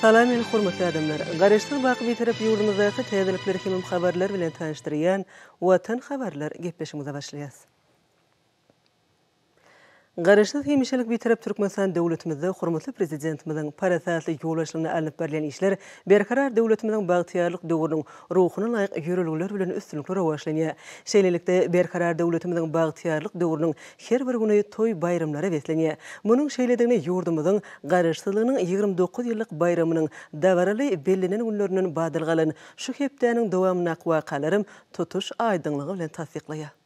Salam el hormatly adamlar. Garaşdyk baky bitirip ýurdumyzdaky täzelikler hemem habarlar bilen tanışdyrýan Watan Habarlary gepleşigimize başlaýas. Garaşdyk hemişelik bitirip Türkmenistan döwletimizde hormatly prezidentimizin parasatly ýolbaşlygyna alınıp berilen işler berkarar döwletimizin bagtyarlyk döwrüniň ruhuny laýyk ýörelgler bilen üstünlikleri başlanýar. Şeýlelikde berkarar döwletimizin bagtyarlyk döwrüniň her bir güni toy bayramlary beslenýär. Munyň şeýledigine ýurdumyzyň garaşdylygynyň 29 ýyllyk bayramynyň dawaraly bellenen günleriniň badylgalan şu hepdäniň dowamyna wakalarym tutuş aýdynlygy bilen tasdiklaýar.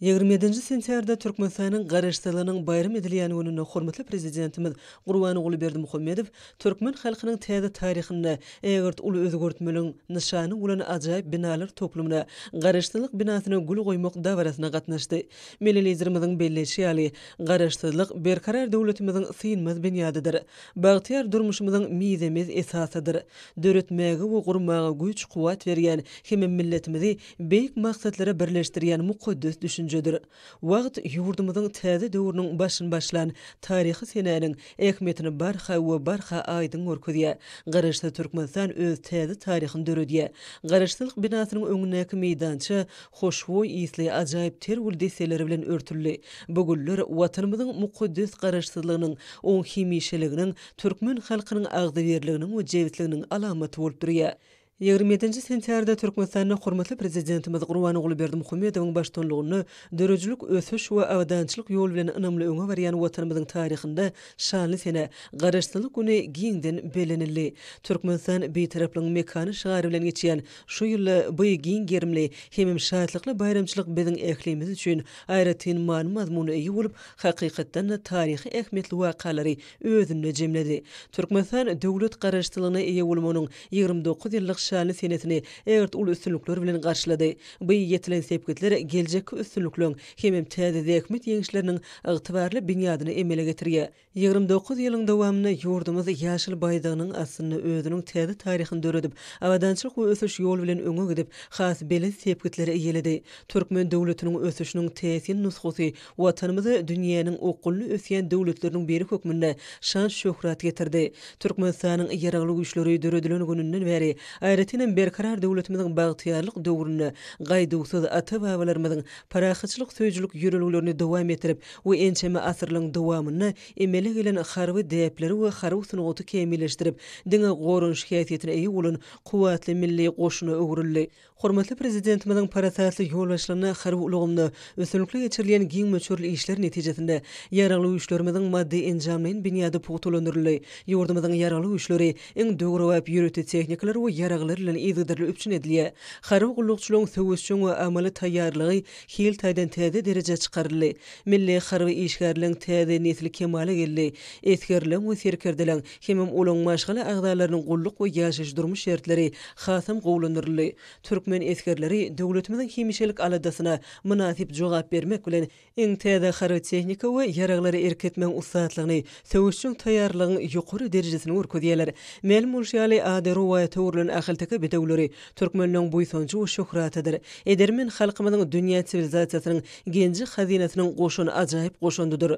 27 sentýarda Türkmenistanyň garaşdylygynyň bayram edilýän gününe hormatly prezidentimiz Gurban oğlu Berdimuhammedow Türkmen halkynyň täze taryhyna egert uly özgörtmeliň nyşany bolan ajaýyp binalar toplumyna garaşdylyk binasyna gül goýmak dawarasyna gatnaşdy. Melelizirimiziň belleşi ýaly garaşdylyk berkarar döwletimiziň synmaz binýadydyr. Bagtyar durmuşymyzyň miýzemiz esasydyr. Döretmäge we gurmaga güç kuwat berýän hemme milletimizi beýik maksatlara birleşdirýän mukaddes düşünce Wagt ýurdumyzyň täze döwrüniň başyn başlan taryhy senäniň ähmetini barha we barha aýdyn görkezýär. Garaşdy Türkmenistan öz täze taryhyny döredýär. Garaşdylyk binasynyň öňündäki meýdança hoşboý isli ajaýyp tergül deseleri bilen örtüldi. Bu günler watanymyzyň mukaddes garaşdylygynyň oň hemişeliginiň türkmen halkynyň agdyberliginiň we jewitliginiň alamaty bolup durýar. 27 sentýarda Türkmenistanyň hormatly prezidentimiz Gurban oğlu Berdimuhammedowyň başçylygyny dörejlik ösüş we awdançylyk ýol bilen ynamly öňe berýän watanymyzyň taryhynda şanly sene garaşdylyk güni giňden belenildi. Türkmenistan beýtaraplaryň mekany şagary bilen geçýän şu ýyly bu giň gerimli hemem şatlykly bayramçylyk biziň ählimiz üçin aýratyn mazmuny eýi bolup hakykatdan taryhy ähmetli wakalary özünde jemledi. Türkmenistan döwlet garaşdylygyna eýe bolmanyň 29 ýyllyk şanly senetini egert uly üstünlikler bilen garşylady. Bu ýetilen sepketler geljek üstünlikleň hemem täze häkmet ýeňişleriniň ygtybarly binýadyny emele getirýär. 29 ýylyň dowamyna ýurdumyz ýaşyl baydygynyň asyny özüniň täze taryhyny döredip, awdançylyk we ösüş ýol bilen öňe gidip, has belen sepketlere eýeledi. Türkmen döwletiniň ösüşiniň täsin nusxasy watanymyzy dünýäniň okully ösýän döwletleriniň biri hökmünde şan şöhrat getirdi. Türkmenistanyň ýaragly güýçleri döredilen gününden beri aýratyn berkarar döwletimiziň bagtyarlyk döwrüne gaýdysyz ata-babalarymyzyň parahatçylyk söýjülük ýörelgilerini dowam etdirip we ençeme asyrlyň dowamyny emele gelen harby däpleri we harby sunugaty kemilleşdirip diňe gorunç häsiýetine eýi bolan kuwatly milli goşuny öwrüldi. Hormatly prezidentimiziň parasatly ýolbaşlygyna harby ulgamyny ösünlikle geçirilen giň möçürli işler netijesinde ýaragly güýçlerimiziň maddi enjamlaryň binýady pugulandyryly. Ýurdumyzyň ýaragly güýçleri iň döwri we ýürütü tehnikalary we ýaraglar bilen ýygydyryly üçin edilýär. Harby gullukçylygyň söwüşçüň we amaly taýýarlygy hil taýdan täze derejede çykaryldy. Milli harby işgärligiň täze nesli kemale geldi. Eskerlen we serkerdilen hemem olaň maşgala agdalarynyň gulluk we ýaşaş durmuş şertleri hasam gowlandyryly. Türkmen eskerleri döwletimiziň hemişelik aladasyna münasip jogap bermek bilen iň täze harby tehnika we ýaraglary erketmeň ustatlygyny, söwüşçüň taýýarlygyň ýokary derejesine görkezýärler. Mel mulşaly adaru we töwrlen ahyltaka bedewleri Türkmenliň buýsançy we şöhratydyr. Edermen halkymyzyň dünýä sivilizasiýasynyň genji hazinasynyň goşun ajaýyp goşundydyr.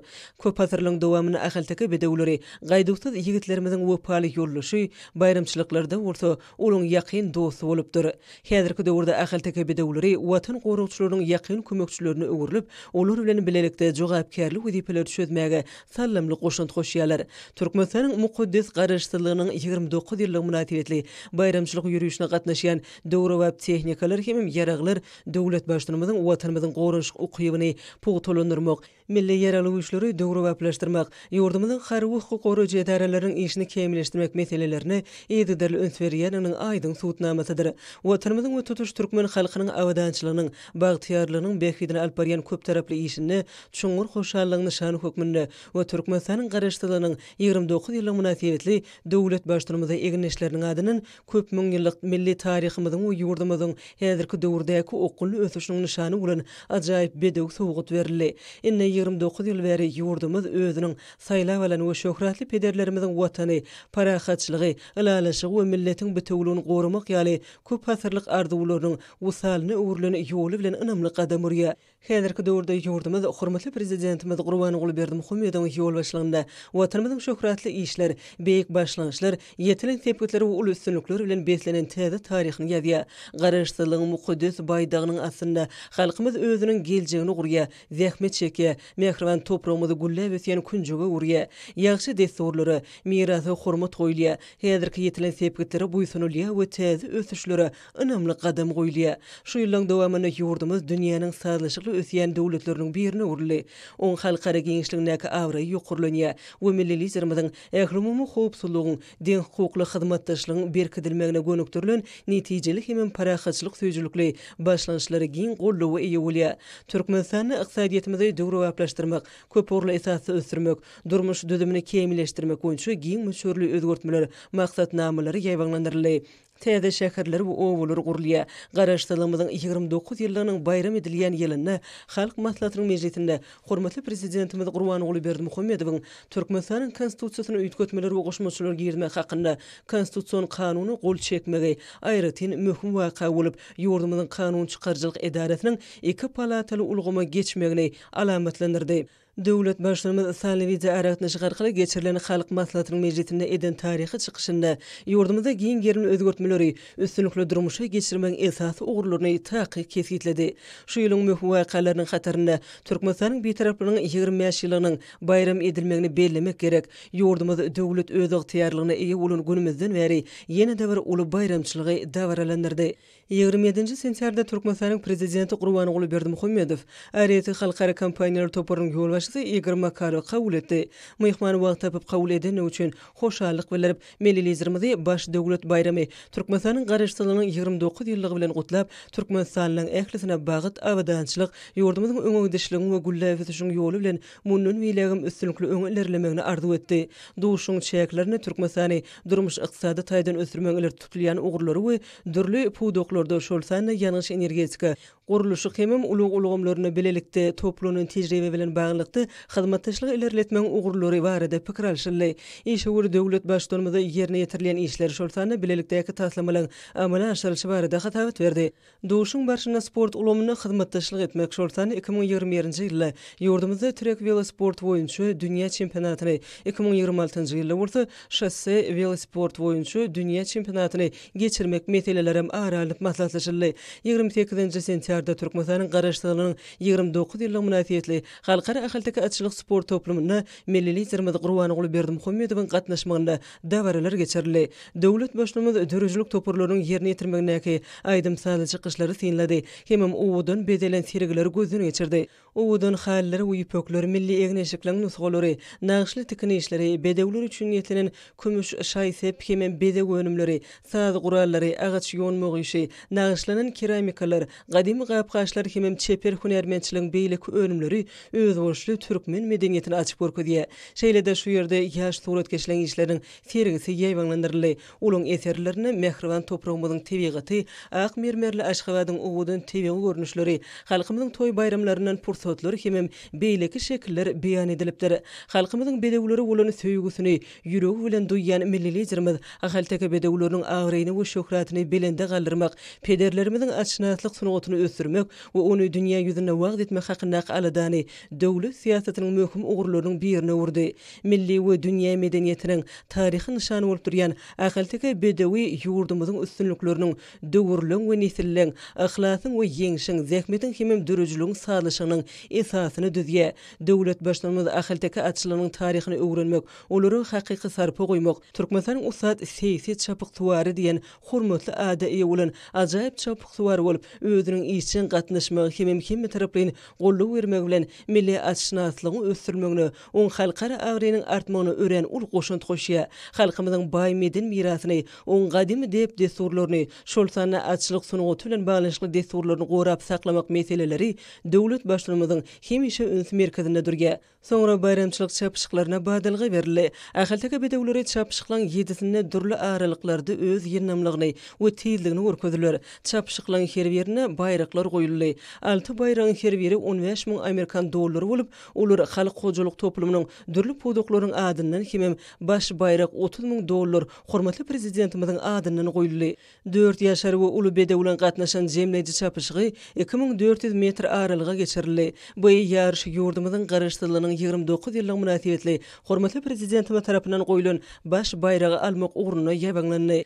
Köp asyrlyň dowamyny ahyltaka bedewleri gaýdysyz ýigitlerimiziň wepaly ýollaşy bayramçylyklarda bolsa olaň ýakyn dosty bolupdyr. Häzirki döwürde ahyltaka bedewleri watan gorugçylarynyň ýakyn kömekçilerini öwrülip, olar bilen bilelikde jogapkärlik wezipeleri çözmäge sallamly goşunt goşýarlar. Türkmenistanyň mukaddes garaşdylygynyň 29 ýyllyk münasibetli bayramçylyk ýürüýüşine gatnaşýan döwre we tehnikalar hemem ýaraglar döwlet başlygymyzyň watanymyzyň gorunç ukybyny pugulandyrmak, milli ýaragly güýçleri döwre waplaşdyrmak, ýurdumyzyň harby hukuk goruja edaralarynyň işini kemilleşdirmek meselelerini ýygydyryly öns berýäniň aýdyn suwtnamasydyr. Watanymyzyň we tutuş türkmen halkynyň awdançylygynyň bagtyarlygynyň behidini alyp barýan köp taraply işini çuňur hoşallygyny şany hökmünde we Türkmenistanyň garaşdylygynyň 29 ýyllyk münasibetli döwlet başlygymyzy egneşleriniň adynyň köp müň ýyllyk milli taryhymyzyň we ýurdumyzyň häzirki döwürdäki okully ösüşiniň nyşany bolan ajaýyp bedew sowgat berildi. Enne 29 ýyl bäri ýurdumyz özüniň saýlap alan we şöhratly pederlerimiziň watany, parahatçylygy, ılalaşygy we milletiň bütünligini gorumak ýaly köp hasyrlyk arzuwlarynyň wusalyny öwrülen ýoly bilen ynamly gadam urýar. Häzirki döwürde ýurdumyz hormatly prezidentimiz Gurbanuly Berdimuhammedowyň ýol başlygynda watanymyzyň şöhratly işler, beýik başlangyçlar, ýetilen tepkitleri we ulu üstünlikleri bilen beslenen täze taryhyny ýazýar. Garaşsyzlygyň mukaddes baýdagynyň asynda halkymyz özüniň geljegini gurýar, zähmet çekýär, mehriban toprağymyzy güllep ösýän künjüge urýar. Ýagşy desturlary, mirasy hormat goýulýar. Häzirki ýetilen tepkitleri buýsunulýar we täze ösüşlere ynamly gadam goýulýar. Şu ýyllaň dowamyny ýurdumyz dünýäniň saýlyşykly ösýän döwletleriniň birine urly. Oň halkara geňişligindäki awray ýokurlanýar we millilerimiziň ählimumy howpsuzlygyň, den hukukly hyzmatdaşlygyň berkidilmegine gönükdirilen netijeli hem parahatçylyk söýjülükli başlanýçlary giň golluwy eýe bolýar. Türkmenistany ykdysadyýetimizi döwrewaplaşdyrmak, köp orly esasy ösdürmek, durmuş düzümini kemilleşdirmek boýunça giň möçürli özgörtmeler, maksatnamalary ýaýbanlandyryldy. Täze şäherler we owulary gurulýar. Garaşdyrlygymyzyň 29 ýyllygynyň bayram edilýän ýylyna Halk Maslahatynyň mejlisinde hormatly prezidentimiz Gurbanuly Berdimuhammedowyň Türkmenistanyň konstitusiýasyny üýtgetmeleri we goşmaçylar girmek hakynda konstitusiýon kanuny gol çekmegi aýratyn möhüm waka bolup, ýurdumyzyň kanun çykarjylyk edaretiniň 2 palataly ulgama geçmegini alamatlandyrdy. Döwlet başlygymyz Saliwize aratny şygarkyla geçirilen Halk Maslahatynyň mejlisinde eden taryhy çykyşynda ýurdumyzda giň gerin özgörtmeleri, üstünlikli durmuşa geçirmeň esasy ugurlaryny takyk kesildi. Şu ýylyň möhüm wakalarynyň hatarynda Türkmenistanyň betaraplygynyň 25 ýylynyň bayram edilmegini bellemek gerek. Ýurdumyz döwlet öz ygtyýarlygyna eýe bolan günümizden bäri ýene-de bir uly bayramçylygy dawralandyrdy. 27 sentýarda Türkmenistanyň prezidenti Gurbanuly Berdimuhammedow aýraty halkara kampaniýalar toparynyň ýolbaşçysy Igor Makarow kabul etdi. Myhman wagt tapyp kabul edeni üçin hoşallyk bildirip, millilerimizi baş döwlet bayramy Türkmenistanyň garaşsyzlygynyň 29 ýyllygy bilen gutlap, Türkmenistanyň ählisine bagyt awadançylyk, ýurdumyzyň öňüňdeşligini we güllep ösüşiň ýoly bilen munun wilegim üstünlikli öňlerlemegini arzu etdi. Duşuň çäklerini Türkmenistany durmuş ykdysady taýdan ösürmegiler tutulýan ugurlary we dürli puwdoklarda şolsany ýanyş energetika guruluşy hemem ulug-ulugumlaryny bilelikde toplunyň tejribe bilen baglykdy hyzmatdaşlygy ilerletmeň ugurlary barada pikir alşyldy. Eşewür döwlet başdanmyzy ýerine ýetirilen işler şolsany bilelikdäki taslamalyň amala aşyryşy barada hatabat berdi. Duşuň barşyna sport ulumuny hyzmatdaşlyk etmek şolsany 2021-nji ýylda ýurdumyzda trek velosport boýunça dünýä çempionatyny, 2026-njy ýylda bolsa şosse velosport boýunça dünýä çempionatyny geçirmek meselelerem aralyp maslahatlaşyldy. 28-nji sentýarda Türkmenistanyň garaşsyzlygynyň 29 ýyllyk münasibetli halkara ahyltyky atçylyk sport toplumyna millilerimiz Gurbanuly Berdimuhammedowyň gatnaşmagynda dawralar geçirildi. Döwlet başlygymyz dörüjlük toparlaryň ýerine ýetirmegindäki aýdym sany çykyşlary synlady. Hemem owudan bedelen sergileri gözüne geçirdi. Owudan halleri we ýüpekleri, milli egneşikliň nusgalary, naqşly tikini işleri, bedewler üçin ýetilen kümüş şaýsep, hemem bedew önümleri, saz gurallary, agaç ýonmog işi, naqşlanan keramikalar, gadymy gapgaçlar hemem çeper hünärmençiligiň beýlik önümleri öz bolşly türkmen medeniýetini açyp görkezýär. Şeýle-de şu ýerde ýaş suratkeşliň işleriň sergisi ýaýbanlandyryldy. Olaň eserlerini mehriban toprağymyzyň tebigaty, ak mermerli Aşgabatyň owudan tebigi görnüşleri, halkymyzyň toý bayramlarynyň pursatları hemem beýleki şekiller beýan edilipdir. Halkymyzyň bedewleri bolan söýgüsini ýüregi bilen duýýan millilerimiz ahaltyky bedewleriň agryny we şöhratyny belende galdyrmak, pederlerimiziň açnatlyk sunugatyny ösdürmek we ony dünýä ýüzüne wagt etmek hakynda aladany döwlet siýasatynyň möhüm ugurlarynyň birine urdy. Milli we dünýä medeniýetiniň taryhy nişany bolup durýan ahaltyky bedewi ýurdumyzyň üstünlikleriniň döwürleň we nesilliň, ahlasyň we ýeňişiň, zähmetiň hemem dörüjlüğiň sağlaşygynyň esasyny düzýär. Döwlet başlanmaz ahaltyky atçylygynyň taryhyny öwrenmek, olary hakyky sarpa goýmak, Türkmenistanyň usat sesi çapyk tuwary diýen hormatly ada eýe bolan ajaýyp çapyk tuwary bolup özüniň işçiň gatnaşmagy hemem taraplyň golluk bermek bilen milli açnatlygyny ösdürmegini, oň halkara awrynyň artmagyny ören ul goşunt goşýar. Halkymyzyň baý meden mirasyny, oň gadymy dep desturlaryny, şol sany açylyk sunugaty bilen baglanşyk desturlaryny gorap saklamak meseleleri döwlet başlygymyzyň hemişe öňsü merkezinde durýar. Soňra bayramçylyk çapyşyklaryna badalgy berildi. Ahaltyky bedewleri çapyşyklaryň ýedisinde dürli aralyklarda öz ýernamlygyny we tezligini görkezdiler. Çapyşyklaryň her birine baýraklar goýuldy. 6 baýrağyň her biri $15,000 Amerikan dollary bolup, ular halk hojalyk toplumynyň dürli puduklaryň adyndan hemem baş bayrak $30,000 hormatly prezidentimizin adyndan goýuldy. 4 ýaşar we uly bede bilen gatnaşan jemleji çapyşygy 2400 metr aralyga geçirildi. Bu ýarış ýurdumyzyň garaşdyrlygynyň 29 ýyllyk münasibetli hormatly prezidentimiz tarapyndan goýulan baş bayragy almak ugruna ýabaňlandy.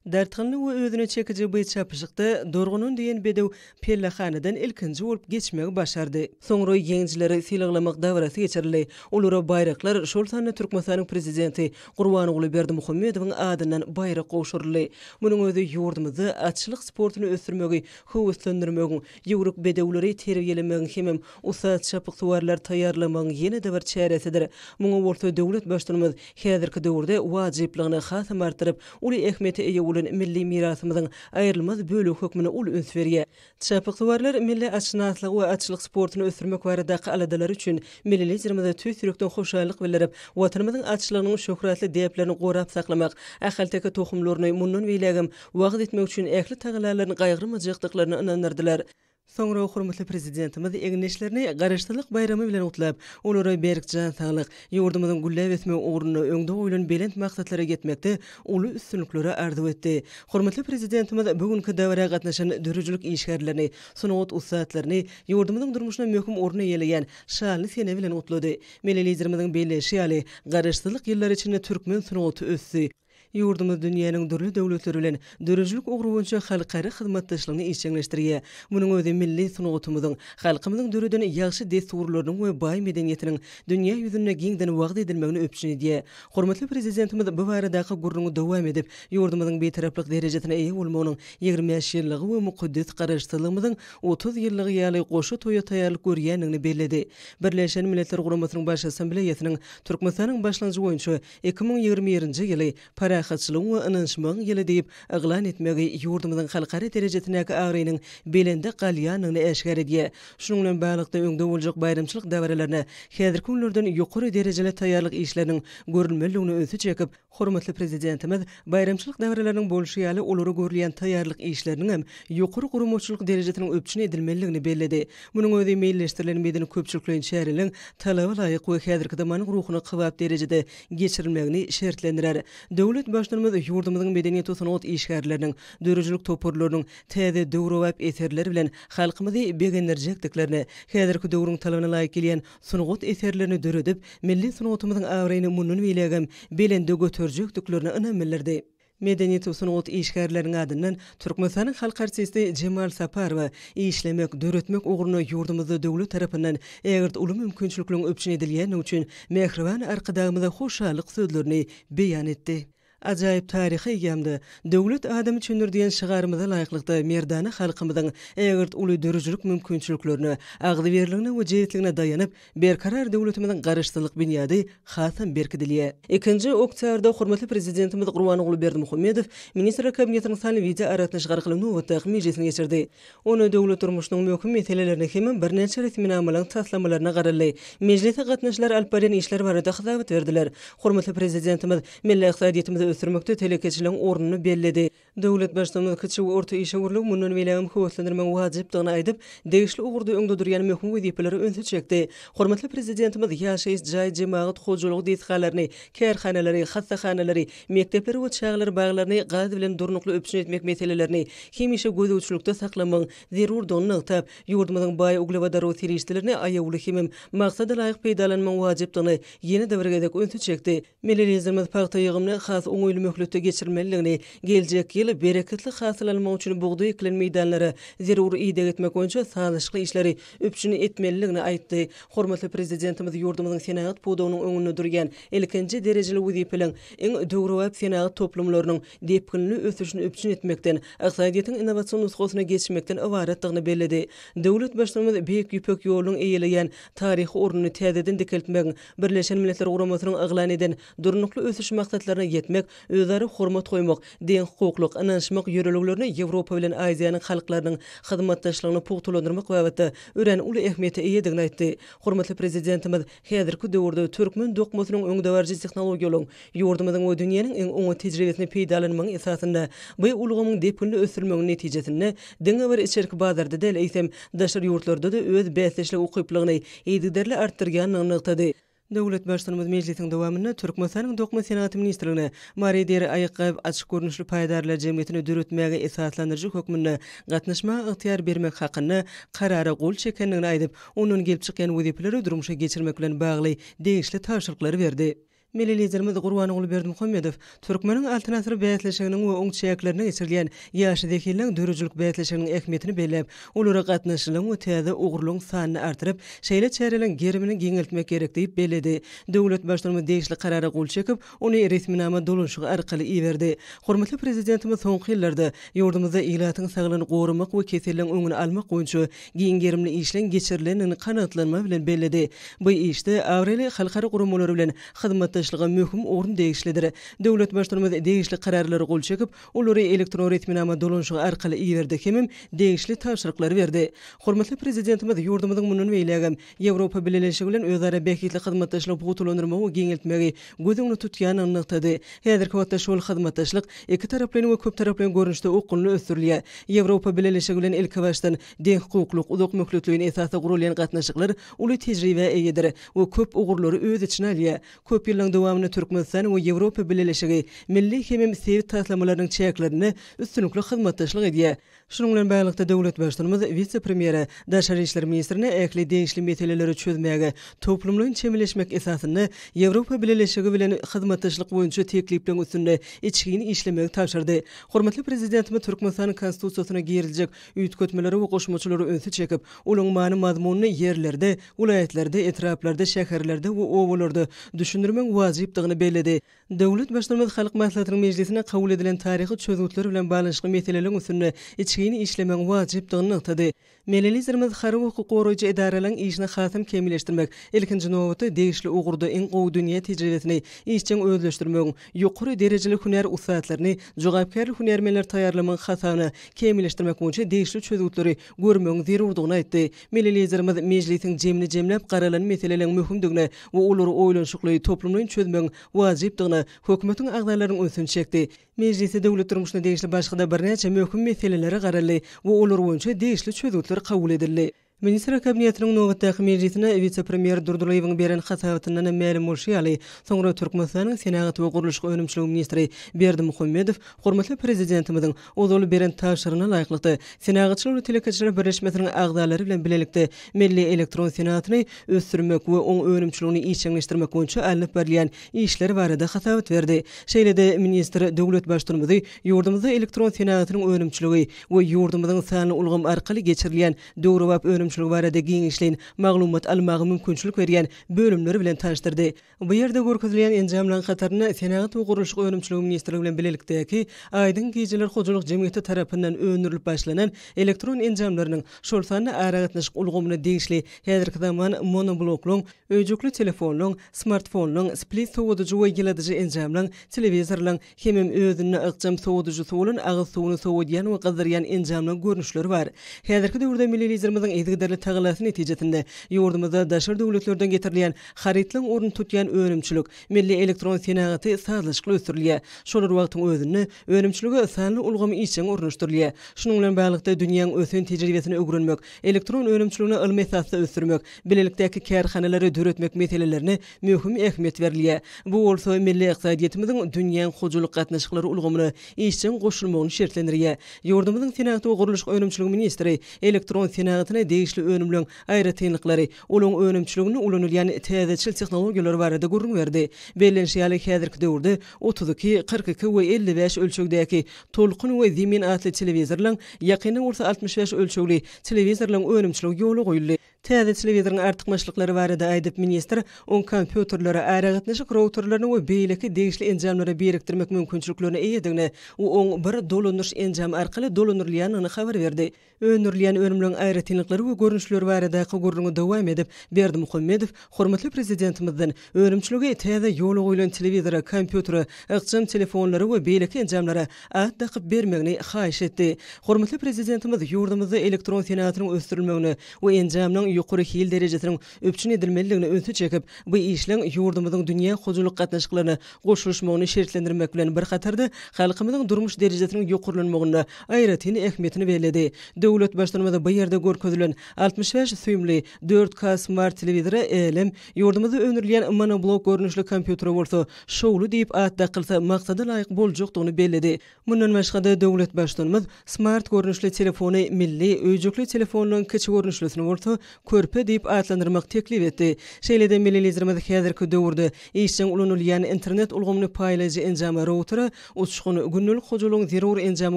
Dertxanly we özüne çekici bu çapyşykda dorgunun diýen bedew pellahanadan ilkinji bolup geçmegi başardy. Soňra ýeňjileri sylaklamak dawarasy geçirildi. Olara bayraklar şol sany Türkmenistanyň prezidenti Gurbanoğlu Berdimuhammedowyň adyndan bayrak goşurly. Munyň özü ýurdumyzda atçylyk sportuny ösdürmegi, höwüslendirmegi, ýuruk bedewleri terbiýelemegi hemem usat çapyk suwarlar taýýarlamagyň ýene de bir çäresidir. Muňa bolsa döwlet başlanymy häzirki döwürde wajipligyny hasam artyryp, uly ähmiýeti eýe milli mirasymyzyň aýrylmaz bölegi hökmüne ul üns berýär. Çapyk suwarlar milli açnaçlyk we açlyk sportuny ösdürmek barada aladalar üçin millilerimizde tüýsürekden hoşallyk bildirip, watanymyzyň açlygynyň şöhratly deplerini gorap saklamak, ähälteki tohumlaryny mundan beýlegim wagt etmek üçin ähli tagalarlaryň gaýgyrmajykdyklaryny inandyrdylar. Soňra hormatly prezidentimiz eňneşlerini garaşdyrlyk bayramy bilen utlap, olara berkjan saglyk, ýurdumyzyň güllep ösmegi ugruna öňde goýulan belent maksatlara getmekde uly üstünliklere arzuw etdi. Hormatly prezidentimiz bugünkü däwre gatnaşan dürüjlük işgärlerini, sunugat usatlaryny, ýurdumyzyň durmuşyna möhüm orna ýeleýän şanly sene bilen utlady. Millilerimizin belleşi ýaly garaşdyrlyk ýyllar içinde türkmen sunugaty össü. Ýurdumyz dünýäniň dürli döwletleri bilen dürüjlük ugru boýunça halkary hyzmatdaşlygyny işçiňleşdirýär. Munyň özü milli sunugatymyzyň, halkymyzyň dürüden ýagşy desturlarynyň we baý medeniýetiniň dünýä ýüzünde giňden wagt edilmegini öpüşini diýär. Hormatly prezidentimiz bu baradaky gurruny dowam edip, ýurdumyzyň betaraplyk derejesine eýe bolmagynyň 25 ýyllygy we mukaddes garaşdyrlygymyzyň 30 ýyllygy ýaly goşa toýa taýýarlyk görýändigini bellädi. Birleşen Milletler Guramasynyň baş assambleýasynyň Türkmenistanyň başlanjy boýunça 2021-nji ýyly rahatçylygyň we ynançmagyň ýyly diýip aglan etmegi ýurdumyzyň halkary derejesindäki agrynyň belende galýanyny eşgär edýär. Şunuň bilen baglyqda öňde boljak bayramçylyk däwrelerini häzirki günlerden ýokary derejeli taýýarlyk işleriniň görülmeligini öňe çekip, hormatly prezidentimiz bayramçylyk däwreleriniň bolşy ýaly olary görülýän taýýarlyk işleriniň hem ýokary gurumaçylyk derejesiniň öpçüne edilmeligini belledi. Munyň özü meýilleşdirilen medeni köpçülikliň şäheriniň talaba laýyk we häzirki zamanyň ruhuny kybap derejede geçirilmegini şertlendirer. Döwlet başlanmaz ýurdumyzyň medeniýet sunugat işgärleriniň, dürüjlük toporlarynyň täze döwrewap eserleri bilen halkymyzy begenlerjekdiklerini, häzirki döwrüň talabyna laýyk gelýän sunugat eserlerini döredip, milli sunugatymyzyň agryny mundan beýlegim belende göterjekdiklerini ynanmylyrdy. Medeniýet sunugat işgärleriniň adyndan Türkmenistanyň halk artisti Cemal Saparova işlemek, döretmek ugruna ýurdumyzda döwlet tarapyndan eger uly mümkinçiliklerini öpçün edilýän üçin mehriban arkadagymyza hoşallyk sözlerini beýan etdi. Ajaýyp taryhy ýamdy. Döwlet adamy çöndürdiýän şygarymyza laýyklykda merdany halkymyzyň eger uly dürüjlük mümkinçiliklerini, agdy berligine we jeýetligine daýanyp, berkarar döwletimiziň garaşdyrlyk bünyady hasam berkidilýär. 2-nji oktýabrda hormatly prezidentimiz Gurbanoğlu Berdimuhammedow ministrler kabinetiniň sany video aratnaşyk arkaly nowatda mejlisine geçirdi. Onu döwlet durmuşynyň möhüm meselelerini hem bir neçe resmi namalaryň taslamalarına garaldy. Mejlise gatnaşylar alyp baren işler barada hyzmat berdiler. Hormatly prezidentimiz milli iqtisadiýetimizi ösdürmekde telekeçiliň ornuny belledi. Döwlet başlanymy kiçik we orta işe guruluk mundan beýlegim höwüslendirmek wajypdygyny aýdyp, degişli ugurda öňde durýan möhüm wezipeleri öňe çekdi. Hormatly prezidentimiz ýaşaýyş jaý jemaat hojalyk diýetgänlerini, kärhanalary, hastahanalary, mektepleri we çağlar baglaryny gaz bilen durnukly öpüşün etmek meselelerini hemişe gözüçlükde saklamak zerurdygyny aýtyp, ýurdumyzyň baý uglewadar we serişdilerini aýawly hemem maksada laýyk peýdalanmak wajypdygyny ýene däwregedek öňe çekdi. Millilerimiz paýta ýygymny has oňuýly möhletde geçirmeligini, geljek ýyly bereketli hasyl almak üçin bugdy eklen meýdanlary zerur ýyda etmek boýunça sanaşyk işleri öpçüni etmeligini aýtdy. Hormatly prezidentimiz ýurdumyzyň senagat pudawynyň öňünde durýan ilkinji derejeli wezipeleň iň döwrewap senagat toplumlarynyň depkinli ösüşini öpçün etmekden, iqtisadiýetin innowasion nusgasyna geçmekden ibaretdigini belledi. Döwlet başlanymy beýik ýüpek ýolunyň eýeleýän taryhy ornuny täzeden dikeltmek, Birleşen Milletler Guramasynyň aglan eden durnukly ösüş maksatlaryna ýetmek özleri hormat koymak, deň hukukluk, ananşmak ýöreliklerini Ýewropa bilen Aziýanyň halklarynyň hyzmatdaşlygyny pugtulandyrmak wagtda ören uly ähmiýete eýedigini aýtdy. Hormatly prezidentimiz häzirki döwürde türkmen dokmasynyň öňdewarjy tehnologiýalaryň ýurdumyzyň we dünýäniň eň oňa tejribesini peýdalanmagyň esasynda bu ulgamyň depinli ösürmegiň netijesinde diňe bir içerik bazarda däl eýsem daşary ýurtlarda da öz bäsleşlik ukyplygyny eýdigderli artdyrýanyny nykdy. Döwlet başçymyz meclisiň dowamyny Türkmenistanyň Dokma Senaty ministrligine Marideri aýykyp açyk görnüşli paýdarlar jemgyýetini döretmäge esaslandyrjy hökmüne gatnaşma ygtyýar bermek hakyny karara gol çekendigini aýdyp, onuň gelip çykýan wezipleri durmuşa geçirmek bilen bagly degişli tapşyryklary berdi. Milli Gurban oğlu Berdimuhammedow Türkmeniň alternativ bäsleşiginiň we oň çäklerine geçirilýän ýaşy zekiliň dörüjülük bäsleşiginiň ähmiýetini belläp, olara gatnaşylyň we täze ugurlugyň sanyny artyryp, şeýle çärelen gerimini giňeltmek gerek diýip bellädi. Döwlet başçylygy degişli karara gol çekip, ony resminama dolunşygy arkaly iýerdi. Hormatly prezidentimiz soňky ýyllarda ýurdumyzda ýylatyň saglygyny gorumak we keselliň öňüni almak boýunça giň gerimli işleň geçirilenini kanatlanma bilen bellädi. Bu işde awrely halkara gurumlary bilen hyzmatdaşlyga möhüm orun degişlidir. Döwlet başçylymyz degişli kararlary gol çekip, olary elektron resminama dolunşygy arkaly iýerdi hemem degişli tapşyryklary berdi. Hormatly prezidentimiz ýurdumyzyň munun beýlegem Ýewropa Birleşigi bilen özara bäkitli hyzmatdaşlyk pugutulandyrmagy we giňeltmegi gözüňi tutýanyny nykdy. Häzirki wagtda şol hyzmatdaşlyk iki taraply we köp taraply görnüşde okunly ösdürilýär. Ýewropa Birleşigi bilen ilki başdan deň hukukluk, uzak möhletligine esasy gurulýan gatnaşyklar uly tejribe eýedir we köp ugurlary öz içine alýar. Köp ýyllaryň dowamyny Türkmenistan we Ýewropa Birleşigi milli hemem sewit taslamalarynyň çäklerini üstünlikli hyzmatdaşlyk edýär. Şunun bilen baglanykda döwlet başçymyz vice-premiýeri Daşary işler ministrine ähli degişli meseleleri çözmäge toplumlaryň çemeleşmek esasyny Ýewropa Birleşigi bilen hyzmatdaşlyk boýunça teklipliň üstünde içgini işlemegi tapşyrdy. Hormatly prezidentimiz Türkmenistanyň konstitusiýasyna geriljek üýtgetmeleri we goşmaçylary öňe çekip, olaň many mazmunyny ýerlerde, welaýatlerde, etraplarda, şäherlerde we owalarda düşündirmek wajypdygyny bellädi. Döwlet başçymyz Halk Maslahatynyň meclisine kabul edilen taryhy çözgütler bilen baglanyşly meseleleriň üstünde içgini işlemek wajypdygyny nykdy. Melelizlerimiz hary hukuk goraýjy edaralaryň işini hasym kemileşdirmek, ilkinji nowatda degişli ugurda eň gowy dünýä tejribesini işçiň özleşdirmek, ýokary derejeli hünär usatlaryny, jogapkar hünärmenler taýýarlamagyň hasabyny kemileşdirmek boýunça degişli çözgütleri görmek zerurdygyny aýtdy. Melelizlerimiz meclisiň jemini jemläp garalan meseleleriň möhümdigine we olary oýlanşykly toplumlaryň çözmek wajypdygyny hökümetiň agdalarynyň öňüne çekdi. Meclisi döwlet durmuşyna degişli başga da birnäçe möhüm meseleleri garaldy we olar boýunça degişli çözgütler kabul edildi. Minister kabinetiniň nowatdaky meclisine vice-premier Durduraýewiň beren hasabatyndan ma'lum bolýaly. Soňra Türkmenistanyň Senaty we Gurulşyk önümçiligi ministri Berdimuhammedow hormatly prezidentimiziň ozaly beren tapşyrygyna laýyklykda Senagatçylar we Telekatçylar birleşmesiniň agdalary bilen bilelikde milli elektron senatyny ösdürmek we oň önümçiligini işçiňleşdirmek boýunça alınıp berilýän işler barada hasabat berdi. Şeýlede minister döwlet başçymyzy ýurdumyzda elektron senatynyň önümçiligi we ýurdumyzyň sanyny ulgam arkaly geçirilýän döwrewap önümçiligi barada giňişliň maglumat almagy mümkinçilik berýän bölümleri bilen tanıştyrdy. Bu ýerde görkezilýän enjamlaryň kataryna Senaty we Gurulşyk önümçiligi ministrligi bilen bilelikdäki Aýdyn Gejeler hojalyk jemgyýeti tarapyndan öňürilip başlanan elektron enjamlarynyň şol sanyny ara gatnaşyk ulgamyna degişli häzirki zaman monobloklyň, öýjükli telefonlaryň, smartfonlaryň, split sowadyjy we ýyladyjy enjamlaryň, telewizorlaryň hemem özüne ykjam sowadyjy sowalan agyz suwuny sowudýan we gazdarýan enjamlaryň görnüşleri bar. Häzirki döwürde millilizlerimiziň eýdigderli tagylasy netijesinde ýurdumyzda daşary döwletlerden getirilýän haritlaryň orun tutýan önümçilik milli elektron senaty sazlaşykly ösdürilýär. Şolar wagtyň özünde önümçiligi sanly ulgamy işçiň orunlaşdyrylýar. Şunun bilen baglanykda dünýäniň ösen tejribesini öwrenmek, elektron önümçiligini ilmi esasda ösdürmek, bilelikdäki kärhanalary döretmek meselelerini möhüm ähmiýet berilýär. Bu bolsa milli ykdysadiyetimiziň dünýäň hojalyk gatnaşyklary ulgamyny işçiň goşulmagyny şertlendirýär. Ýurdumyzyň Senaty we Gurulşyk önümçiligi ministri elektron senatyna degişli önümlüň aýratynlyklary, olaň önümçiligini ulanylýan täzeçil tehnologiýalar barada gurrun berdi. Bellenşýäli häzirki döwürde 32, 42 we 55 ölçekdäki tolkun we zemin atly telewizorlaryň ýakyny bolsa 65 ölçekli telewizorlaryň önümçiligi ýoly goýuldy. Täze telewizorun artykmaçlyklary barada aýdyp minister on kompýuterlere äragatnaşyk routerlaryny we beýleki degişli enjamlara birikdirmek mümkinçiliklerini eýedigini, on bir dolanýyş enjam arkaly dolanyrlýanyny habar berdi. Önürlýän önümlüň aýratynlyklary we görnüşleri barada gurruny dowam edip Berdi Muhammedow hormatly prezidentimizden önümçiligi täze ýoly goýulan telewizora, kompýutera, ykjam telefonlary we beýleki enjamlara at dakyp bermegini haýyş etdi. Hormatly prezidentimiz ýurdumyzda elektron senatynyň ösdürilmegini we enjamynyň ýokary hil derejesiniň öpçün edilmeligini öňe çekip, bu işleň ýurdumyzyň dünýä hojulyk gatnaşyklaryny goşulmagyny şertlendirmek bilen bir hatarda halkymyzyň durmuş derejesiniň ýokurlanmagyna aýratyn ähmiýetini berledi. Döwlet başlanmada bu ýerde görkezülen 65 süýümli 4K smart telewizora elim ýurdumyzda öňürlýän monoblok görnüşli kompýuter bolsa, şowlu diýip atda kılsa maksada laýyk boljakdygyny bellädi. Mundan başga döwlet başlanmaz smart görnüşli telefony milli öýjükli telefonyň kiçik görnüşlisini bolsa, körpe diýip atlandyrmak teklip etdi. Şeýlede millilizrimiz häzirki döwürde işçiň ulanylýan internet ulgamyny paýlaýjy enjama routera, uçuşgyny günlük hojulygyň zerur enjamy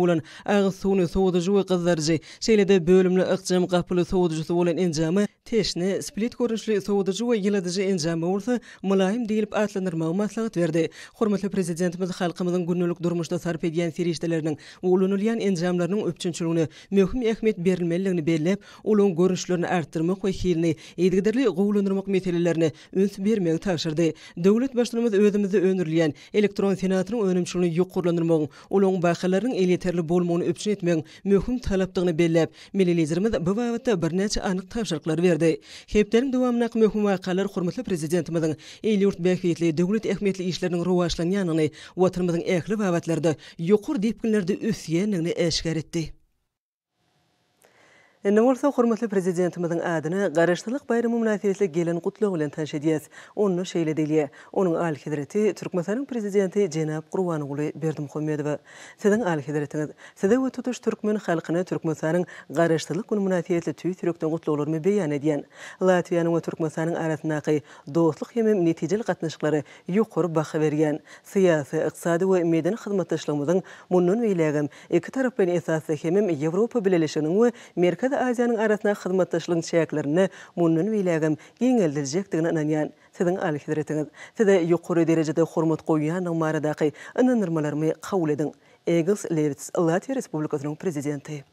bolan agyz suwuny sowudyjy we gyzarjy, şeýlede bölümli ykjam gapyly sowudyjy bolan enjamy, teşne split görnüşli sowudyjy we ýyladyjy enjamy bolsa, mulaýym diýilip atlandyrmagy maslahat berdi. Hormatly prezidentimiz halkymyzyň günlük durmuşda sarp edýän serişdeleriniň ulanylýan enjamlarynyň öpçünçiligine möhüm ähmiýet berilmeligini bellep, olaň görnüşlerini artdyrmak we hilini ýetdirli gowlandyrmak meselelerini öňe bermegi tapşyrdy. Döwlet başlanmaz özümizde öňürlýän elektron senatynyň önümçiligini ýokurlandyrmagy, olaň bahalarynyň eliterli bolmagyny öpçün etmegi möhüm talapdygyny bellep, millilizrimiz bu wagtda bir näçe anyk tapşyryklar berdi. Hepderiň dowamyna möhüm wakalar hormatly prezidentimiziň eýlýurt bähiyetli döwlet ähmiýetli işleriniň rowaşlanýanyny, watanymyzyň ähli wagtlarda ýokur depkinlerde ösýänligini eşkär etdi. Enne bolsa hormatly prezidentimizin adyna Garaşdyrlyk bayramy münasibetli gelen gutlagy bilen taş edýäs. Onu şeýle delýär. Onuň aly hedraty Türkmenistanyň prezidenti Jenap Gurbanoğlu Berdi Muhammedow. Siziň aly hedratiňiz, size we tutuş türkmen halkyna Türkmenistanyň Garaşdyrlyk güni münasibetli tüýtürekden gutlaglary beýan edýän. Latwiýanyň we Türkmenistanyň arasyndaky dostlyk hem netijeli gatnaşyklary ýokary baha berýän. Syýasy, ykdysady we medan hyzmatdaşlygymyzyň mundan beýlegim iki tarap bilen esasy hem Ýewropa birleşiginiň we Merkez Aziýanyň arasynda hyzmatdaşlygyň çäklerini mundan beýlegim giňeldirjekdigine inanýan. Siziň aly hedratiňiz, size ýokary derejede hormat goýýanyň maradaky inanyrmalary kabul ediň. Egils Levits, Latviýa Respublikasynyň prezidenti.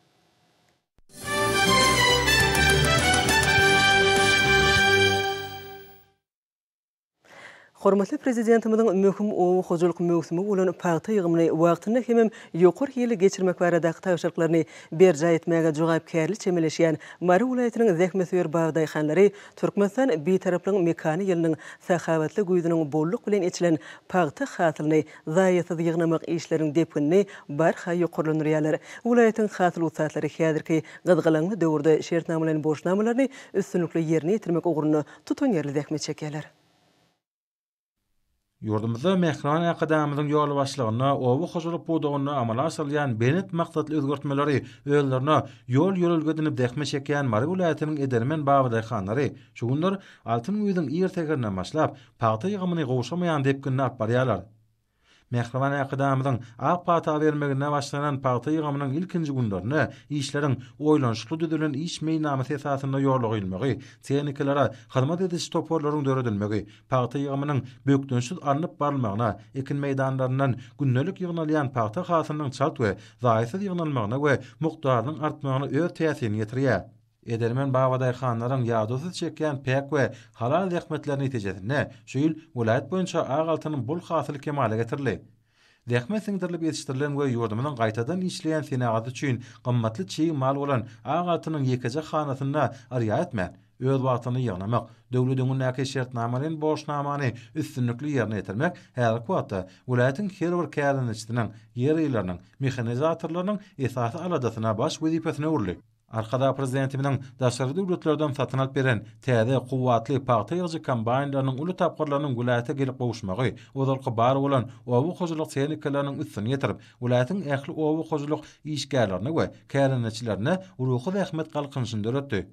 Hormatly prezidentimiziň möhüm owu hojulyk mögsümi bolan paýta ýygymy wagtyny hem ýokary hili geçirmek baradaky taýşaklaryny berja etmäge jogapkärlik çemeleşýän Mary welaýatynyň zähmetýär bagdaýhanlary Türkmenistan beýtaraplyň mekany ýylynyň sahawatly güýdüniň bolluk bilen içilen paýta hatylyny zaýatsız ýygnamak işleriň depkinini barha ýokurlanýarlar. Welaýatyň hatyl usatlary häzirki gyzgylanma döwürde şertnamalaryň boşnamalaryny üstünlikli ýerine ýetirmek ugruna tutan ýerli zähmet çekýärler. Ýurdumyzda Mehriban akademiyanyň ýoly başlygyna owu hojulyk budagyny amala asyrlayan benet maksatly özgertmeleri öýlerine ýol ýörelgedinip dähme çekýän Mary welaýatynyň edermen bagdaýhanlary şu günler altyn güýdüň ýertegerinden başlap paýta ýygymyny gowşamaýan depkinini alyp barýarlar. Mehriban akademiyanyň apata bermegine başlanan paýta ýygymynyň ilkinji günlerini işleriň oýlanşykly düzülen iş meýnamysy esasynda ýorlagy, tehnikalary hyzmat ediş toporlaryň döredilmegi, paýta ýygymynyň bökdünsiz alınıp barylmagyna, ekin meýdanlaryndan günnelik ýygnalýan paýta hasynyň çalt we zaýysyz ýygnalmagyna we mukdarynyň artmagyna öz täsirini ýetirýär. Edermen bagdaýhanlaryň ýadysyz çekýän pek we halal zähmetleriniň netijesinde şu ýyl welaýat boýunça agalytynyň bul hasyly kemale getirildi. Zähmet siňdirilip ýetişdirilen we ýurdumynyň gaýtadan işleýän senagat üçin gymmatly çyý mal bolan agalytynyň ýekece hanasyna arýa etmän, öz wagtyny ýygnamak, döwletiň näke şertnamalaryň boşnamany üstünlikli ýerine ýetirmek her wagtda welaýatyň her bir kälençiniň, ýerlileriniň, mehanizatorlarynyň esasy aladasyna baş wezipesine urly. Arkada prezidentimiň daşary döwletlerden satyn alyp beren täze kuwwatly paýta ýygy kombaýnlarynyň uly tapgyrlarynyň welaýata gelip gowuşmagy, ozalky bar bolan owu hojulyk tehnikalarynyň üstüne ýetirip, welaýatyň ähli owu hojulyk işgärlerini we kälençilerini uruhy zähmet galkynşynda öretdi.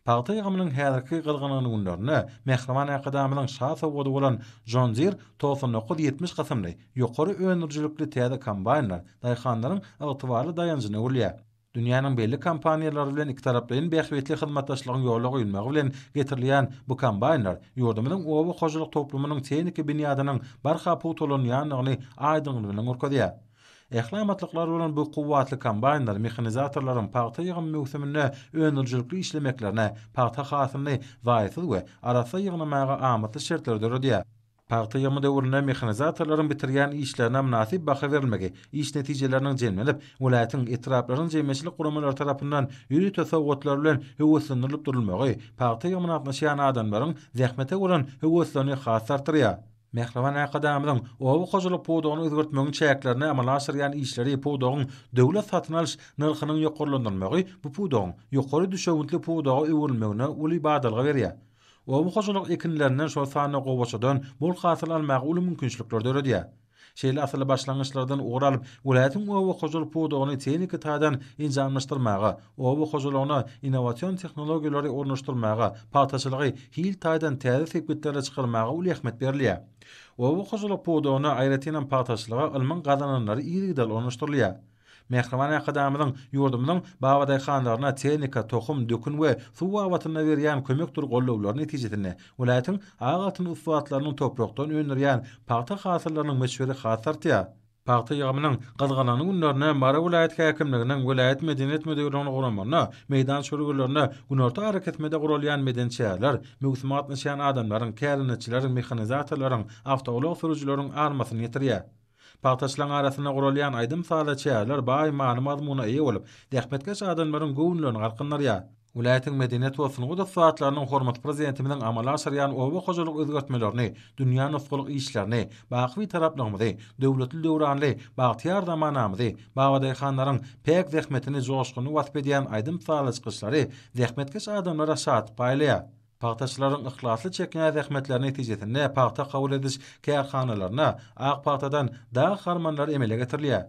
Paýta ýygymynyň häzirki gylgynyny günlerini Mehriban akademiyanyň şahsawady bolan John Deere 970 gasymly ýokary öňürjilikli täze kombaýnlar daýhanlaryň ygtybarly daýanjyny urlýar. Dünýäniň belli kompaniýalary bilen iki taraplyň bähwetli hyzmatdaşlygyň ýoly goýulmagy bilen getirilýän bu kombaýnlar ýurdumyň owa hoşuluk toplumynyň tehniki binýadynyň barha putulanýanlygyny aýdynlyk bilen görkezýär. Ählamatlyklary bilen bu kuwwatly kombaýnlar mehanizatorlaryň paýta ýygyny möhsemine önürjülükli işlemeklerine paýta hasyny waýysyz we arasa ýygnamaga amatly şertler döredýär. Paýta ýygyny döwründe mehanizatorlaryň bitirýän işlerine münasip baha berilmegi, iş netijeleriniň jenlenip, welaýatyň etraplaryň jemgyýetçilik guramalary tarapyndan ýüri tösawwatlar bilen höwetlendirilip durulmagy, paýta ýygyny atnaşýan adamlaryň zähmete bolan höwetlerini has artyrýar. Mehriban akadamyň owa hoşuluk puwdugyny özgertmegiň çäklerini amala aşyrýan işleri puwdugyň döwlet satyn alyş narhynyň ýokarlandyrmagy bu puwdugyň ýokary düşewüntli puwdugy öwrülmegine uly badalga berýär. Owa hoşuluk ekinlerinden şol sany gowaçadan bol hasyl almagy uly mümkinçilikler döredýär. Şeýle asly başlangyçlardan ugralyp, welaýatyň owa hoşuluk puwdugyny tehniki taýdan injamlaşdyrmaga, owa hoşulugyna innowasiýon tehnologiýalary ornaşdyrmaga, paýtaçylygy hil taýdan täze sepetlerle çykyrmaga uly ähmet berilýär. Owa hoşuluk puwdugyny aýratynam paýtaçylyga ilmin gazananlary ýygy-dal ornaşdyrylýar. Mehriban akadamyň ýurdumyň bagadaýhanlaryna tehnika, tohum, dökün we suw watyna berýän kömekdir gollawlar netijesinde welaýatyň agatyny uswatlarynyň toprakdan önürýän paýta hasyllarynyň meşhuri hasartýar. Paýta ýygymynyň gazganany günlerine Mara welaýat häkimliginiň welaýat medeniýet müdürlüğini guramana, meýdan şurgullarına günorta hareketmede gurulýan medençäler, möhsem atnaşýan adamlaryň, kärinetçileriň, mehanizatorlaryň, awtolog sürüjileriň armasyny ýetirýär. Paýtaçylaryň arasyna gurulýan aýdym salaçylar baý many mazmuna eýe bolup, dähmetkeş adamlaryň göwnülerini garkynlarýar. Welaýatyň medeniýet we sunugy saatlarynyň hormat prezidentimiň amala aşyrýan owa hoşuluk özgertmelerini, dünýä nusgulyk işlerini, baky taraplarymyzy, döwletli döwranly, bagtyar zamanamyzy, bagadaýhanlaryň pek zähmetini joşguny wasp edýän aýdym salaçyklary, zähmetkeş adamlara şat paýlaýar. Paýtaçylaryň ihlasly çekýän zähmetlerini netijesinde paýta kabul ediş kärhanalaryna ak paýtadan daha harmanlar emele getirilýär.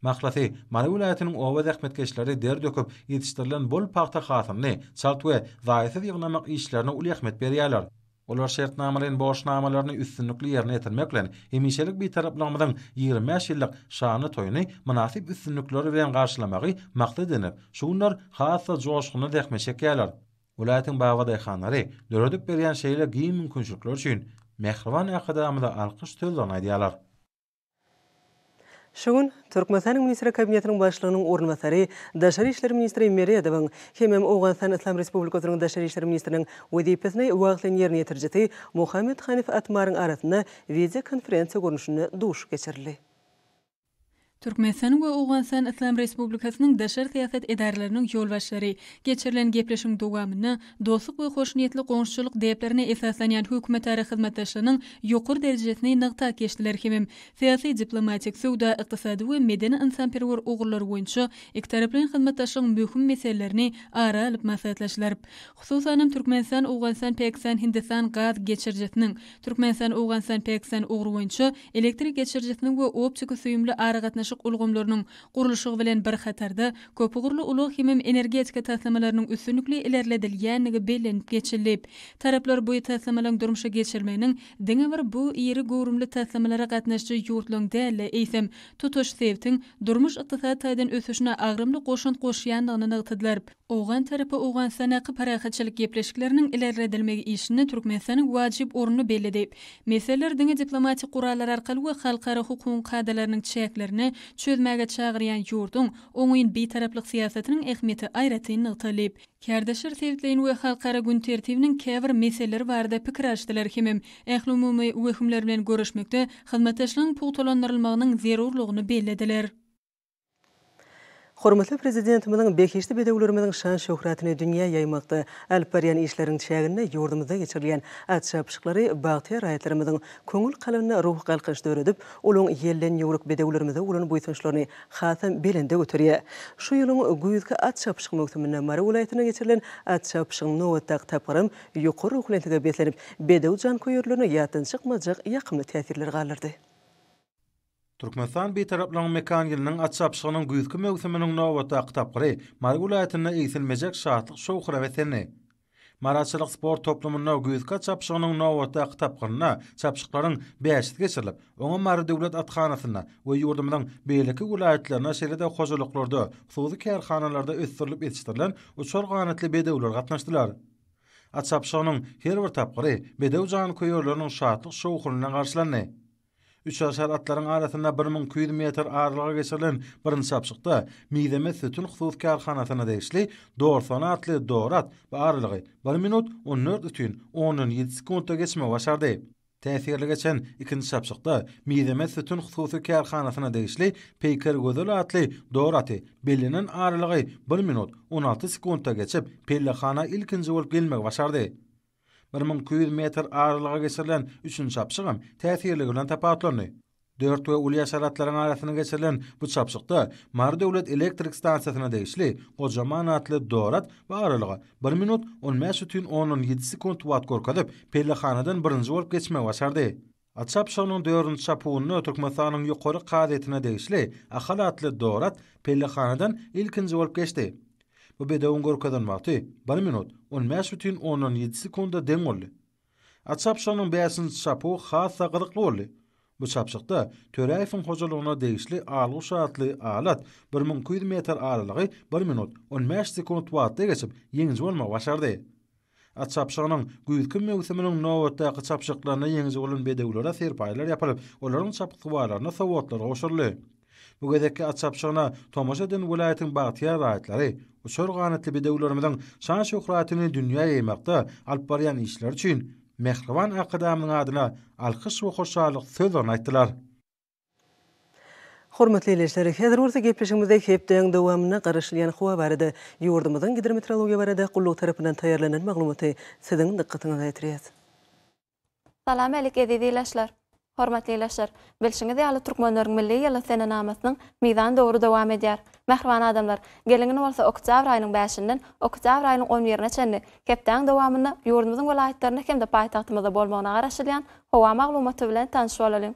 Maksady, Mara welaýatynyň owa zähmetkeşleri der döküp ýetişdirilen bol paýta hasyny, çalt we zaýysyz ýygnamak işlerine uly ähmet berýärler. Olar şertnamalaryň boşnamalaryny üstünlikli ýerine ýetirmek bilen hemişelik bir taraplamyň 25 ýyllyk şany toýuny münasip üstünlikleri bilen garşylamagy maksat edilip, şunlar hassa joşguny zähmet çekýärler. Welaýatyň bagadaýhanlary döredip berýän şeýle giň mümkinçilikler üçin Mehriban akadamyda alkyş tölden aýdýarlar. Şoň Türkmenistanyň Ministri Kabinetiniň başlygynyň ornwasary, Daşary işleri ministri Merýedowyň hem Owganistan Islam Respublikasynyň Daşary işleri ministriniň wezipesini wagtlyň ýerine ýetirjeti Muhammed Hanif Atmaryň arasynda video konferensiýa görnüşinde duş geçirildi. Türkmenistan we Owganistan Islam Respublikasynyň daşary siýasat edaralarynyň ýolbaşçylary geçirilen gepleşiň dowamyny dostluk we hoşniyetli goňşuçylyk deplerine esaslanýan hökümetary hyzmatdaşlygynyň ýokary derejesine nykta geçdiler hemem siýasy, diplomatik, sowda, ykdysady we medeni insanperwer ugurlar boýunça iki taraplaryň hyzmatdaşlygyň möhüm meselelerini ara alyp maslahatlaşdylar. Hususan Türkmenistan, Owganistan, Pakistan, Hindistan gaz geçirjesiniň, Türkmenistan, Owganistan, Pakistan ugru boýunça elektrik geçirjesiniň we optik süýümli ara gatnaşyk ulgamlarynyň gurulşy bilen bir hatarda köp ugurly ulug hemem energetika taslamalarynyň üstünlikli ilerledilýänligi bellenip geçirilip, taraplar bu taslamalaryň durmuşa geçirmeginiň diňe bir bu ýeri gowrumly taslamalara gatnaşjy ýurtlaryň däle eýsem tutuş sebäptiň durmuş ykdysady taýdan ösüşine agrymly goşun goşýanlygyny nygtydylar. Owgan tarapy Owganistana parahatçylyk gepleşikleriniň ilerledilmegi işini Türkmenistanyň wajyp ornuny belledip, meseleler diňe diplomatik gurallar arkaly we halkara hukuk kadalarynyň çäklerini çözmäge çagyrýan ýurdun oňyň betaraplyk siýasatynyň ähmiýeti aýratyny nygtalyp, kärdeşir sebäplerini we halkara gün tertibiniň käbir meseleleri barada pikir açdylar hemem ähli umumy wehimler bilen görüşmekde hyzmatdaşlygyň puwtalandyrylmagynyň zerurlygyny bellediler. Hormatly prezidentimiň bekeşli bedewlerimiň şan şöhratyny dünýä ýaýmakda alyp barýan işleriň çäginde ýurdumyzda geçirilen atşapşyklary bagty raýatlarymyzyň köňül kalanyna ruh galkyş döredip, olaň ýelden ýuruk bedewlerimize bolan boýsunçlaryny hasam belinde götürýär. Şu ýylyň güýzki atşapşyk möhseminde Mara welaýatyna geçirilen atşapşygyň nowatda tapyrym ýokary ruhlenlige beslenip, bedew jan koýurlaryna ýatynçykmajak ýakymly täsirler galyrdy. Türkmenistan bir taraplan mekan ýylynyň atşapşygynyň güýzki möhseminiň nowatda tapyry Mara welaýatyna eýsilmejek şatlyk şowhura wetenni. maraçylyk sport toplumuna güýzkä çapşygynyň nowatda kitapgyna çapşyklaryň bäşidi geçirilip, oňa Mary döwlet atkanasyna we ýurdumyň beýleki vilayetlerine şeýle-de hojalyklarda, hususi kärhanalarda ösdürilip yetişdirilen uçar ganatly bedewler gatnaşdylar. Çapşygynyň her bir tapgyry bedew jan köýerläriniň şatlyk şowhulyna garşylandy. 3 aşar atlaryň arasynda 1200 metr aralyga geçirilen bir çapşykda Miýzeme sütün hususi kärhanasyna degişli 90 atly dorat we aralygy 1 minut 14,17 sekundda geçme başardy. Täsirli geçen ikinji çapşykda Miýzeme sütün hususi kärhanasyna degişli Peýker Gözel atly doraty belinen aralygy 1 minut 16 sekundda geçip pellehana ilkinji bolup gelmek başardy. 1200 metr aralyga geçirilen 3-nji çapşygam täsirli bilen tapatlandy. 4 we uly ýaşaratlaryň arasyna geçirilen bu çapşykda Mary döwlet elektrik stansiýasyna degişli kocaman atly dorat we aralyga 1 minut 15,17 sekund wagt gorkadyp pellehanadan birinji bolup geçmek başardy. Çapşygynyň 4-nji çapygyny Türkmenistanyň ýokary gazetine degişli ahal atly dorat pellehanadan ilkinji bolup geçdi. Bu bedewiň gorkadan wagty 1 minut 15,17 sekunda deň boldy. Çapşygynyň 5-nji çapy has sagyrykly boldy. Bu çapşykda Töräýewiň hojalygyna degişli algyş atly alat 1200 metr aralygy 1 minut 15 sekund wagtda geçip ýeňji bolmak başardy. Çapşygynyň güýzki mewsiminiň nowatdaky çapşyklaryna ýeňji bolan bedewlere serpaýlar ýapalyp, olaryň çapyklylaryna sowatlar goşurly. Bu gezekki çapşygyna tomaşa eden vilayetin bagtyar raýatlary uçar ganatly bedewlerimiň şan şöhratyny dünýä ýaýmakda alyp barýan işler üçin Mehriban akadamynyň adyna alkyş we hoşallyk sözlerini aýtdylar. Hormatly izleýijiler, häzir bolsa gepleşigimizde hepdeň dowamyna garaşylýan howa barada ýurdumyzyň hidrometeorologiýa barada gullyk tarapyndan taýýarlanan maglumaty siziň dikkatiňize ýetirýär. Salam alyk izleýijiler. Hormatly izleýijiler, bilşiňiz ýaly türkmenleriň milli ýyly senanamasynyň meýdan dogry dowam edýär. Mehriban adamlar, geliňi bolsa oktyabr aýynyň 5-inden oktyabr aýynyň 11-ine çenli hepdeň dowamyna ýurdumyzyň vilayetlerine hem-de paýtagtymyzda bolmagyna garaşylýan howa maglumaty bilen tanış bolalım.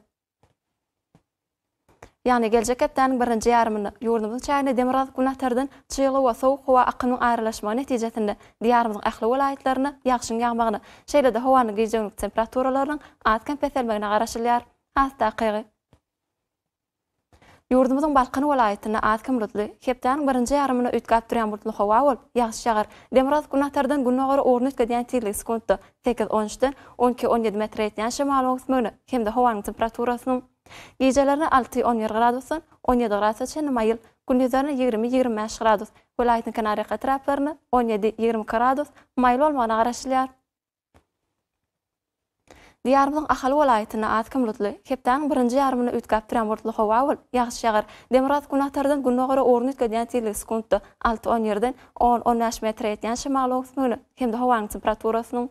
Yani gelecek hepdeniň birinji ýarymyny ýurdumyzyň çägine demiraz günahtardan çyýly we sowuk howa akynyň aýrylaşmagy netijesinde diýarymyzyň ähli vilayetlerine ýagşyň ýagmagyny, şeýle-de howanyň gejeglik temperaturalarynyň atkan peselmegine garaşylýar. Hasta kygy. Ýurdumyzyň Balkan vilayetyna atkan bulutly, hepdeniň birinji ýarymyny üýtgäp duran bulutly howa bolup, ýagşy ýagar. Demiraz günahtardan günogary ornuň ötgän tirlik sekundda 8-13-den 12-17 metr ýetýän şymal öňsmegini hem-de howanyň temperaturasynyň gecelerine 6-17 gradusdan 17 gradusça maýyl, gündüzlerine 20-25 gradus, vilayetin kanary etraplaryna 17-20 gradus maýyl bolmagyna garaşylýar. Diýarymyzyň ahal vilayetyna atkan bulutly, hepdeniň birinji ýarymyny üýtgäp duran bulutly howa bolup, ýagşy ýagar. Demiraz günahtardan günogary ornuň ötgän tirlik sekundda 6-17-den 10-15 metr ýetýän şymal öňsmegini hem-de howanyň temperaturasynyň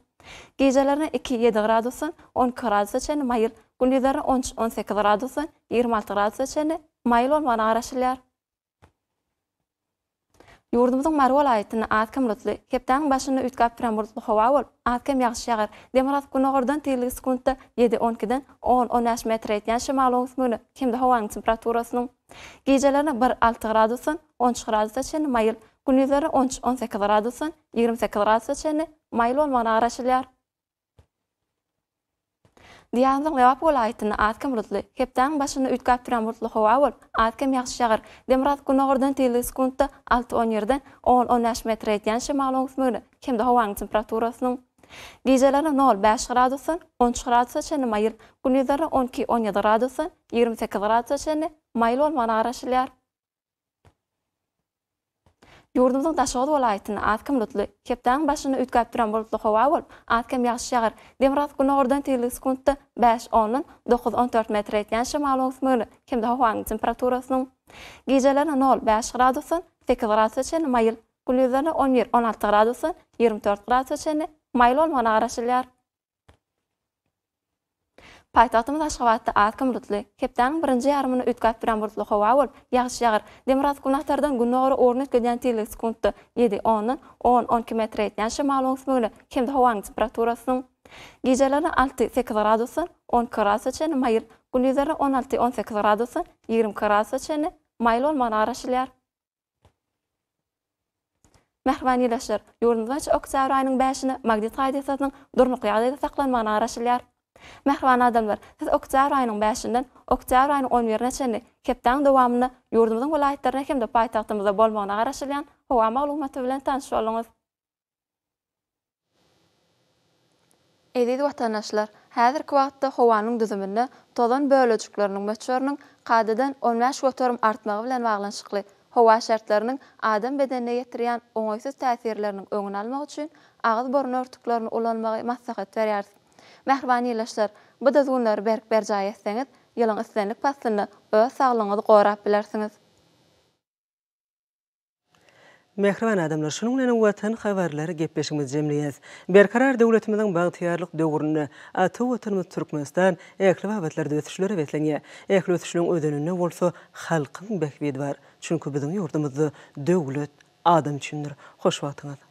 gecelerine 2-7 gradusdan 12 gradusça maýyl, gündüzlerine 13-18 gradusdan 26 gradusça maýyl bolmagyna garaşylýar. Ýurdumyzyň Mary vilayetyna atkan bulutly, hepdeniň başyny üýtgäp duran bulutly howa bolup, atkan ýagşy ýagar. Demiraz günogardan tirlik sekundda 7-12-den 10-15 metr ýetýän şymal öňsmegini hem-de howanyň temperaturasynyň gecelerine 1-6 gradusdan 13 gradusça maýyl, gündüzlerine 13-18 gradusdan 28 gradusça maýyl bolmagyna garaşylýar. Diýarymyzyň Lewap vilayetyna atkan bulutly, hepdeniň başyny üýtgäp duran bulutly howa bolup, atkan ýagşy ýagar. Demiraz günogardan tirlik sekundda 6-17-den 10-15 metr ýetýän şymal öňsmegini hem-de howanyň temperaturasynyň gecelerine 0-5 gradusdan 13 gradusça maýyl, gündüzlerine 12-17 gradusdan 28 gradusça maýyl bolmagyna garaşylýar. Ýurdumyzyň Daşoğlu vilayetyna atkan bulutly, hepdeniň başyny üýtgäp duran bulutly howa bolup, atkan ýagşy ýagar. Demiraz günogardan tirlik sekundda 5-10-dan 9-14 metr ýetýän şymal öňsmegini hem-de howanyň temperaturasynyň gecelerine 0-5 gradusdan 8 gradusça maýyl, gündüzlerine 11-16 gradusdan 24 gradusça maýyl bolmagyna garaşylýar. Paýtagtymyz Aşgabatda atkan bulutly, hepdeniň birinji ýarymyny üýtgäp duran bulutly howa bolup, ýagşy ýagar. Demiraz günahtardan günogary ornuň ötgän tirlik sekundda 7-10-dan 10-12 metr ýetýän şymal öňsmegini hem-de howanyň temperaturasynyň gecelerine 6-8 gradusdan 12 gradusça maýyl, gündüzlerine 16-18 gradusdan 20 gradusça maýyl bolmagyna garaşylýar. Mährbanileşler, ýurdumyzda oktyabr aýynyň 5-ni magnit gaýdasynyň durnuky ýagdaýda saklanmagyna garaşylýar. Mährbany adamlar, siz oktyabr aýynyň 5-inden oktyabr aýynyň 11-ne çenli hepden dowamyny ýurdumyzyň vilayetlerine hem de paýtagtymyzda bolmagyna garaşylýan howa maglumaty bilen tanış boluňuz. Edil watandaşlar, häzirki wagtda howanyň düzümini tozan bölejikleriniň möçöriniň qadadan 15 gotorum artmagy bilen baglanşykly howa şartlarynyň adam bedenine ýetirýän oňaýsız täsirleriniň öňüni almak üçin agyz borun örtüklaryny ulanmagy maslahat berýär. Mährbanileşler, bu dözgünleri berk-berjaý etseňiz, ýylyň islenlik pasyny öz saglygyňyzy gorap bilersiňiz. Mehriban adamlar, şunun bilen Watan Habarlary gepleşigimiz jemleýäs. Berkarar döwletimiziň bagtyýarlyk döwrüne aty watanymyz Türkmenistan ähli babatlarda ötüşleri betlenýär. Ähli ötüşleriň ödenine bolsa halkyň bekbedi bar. Çünki biziň ýurdumyzda döwlet adam üçindir. Hoş wagtyňyz.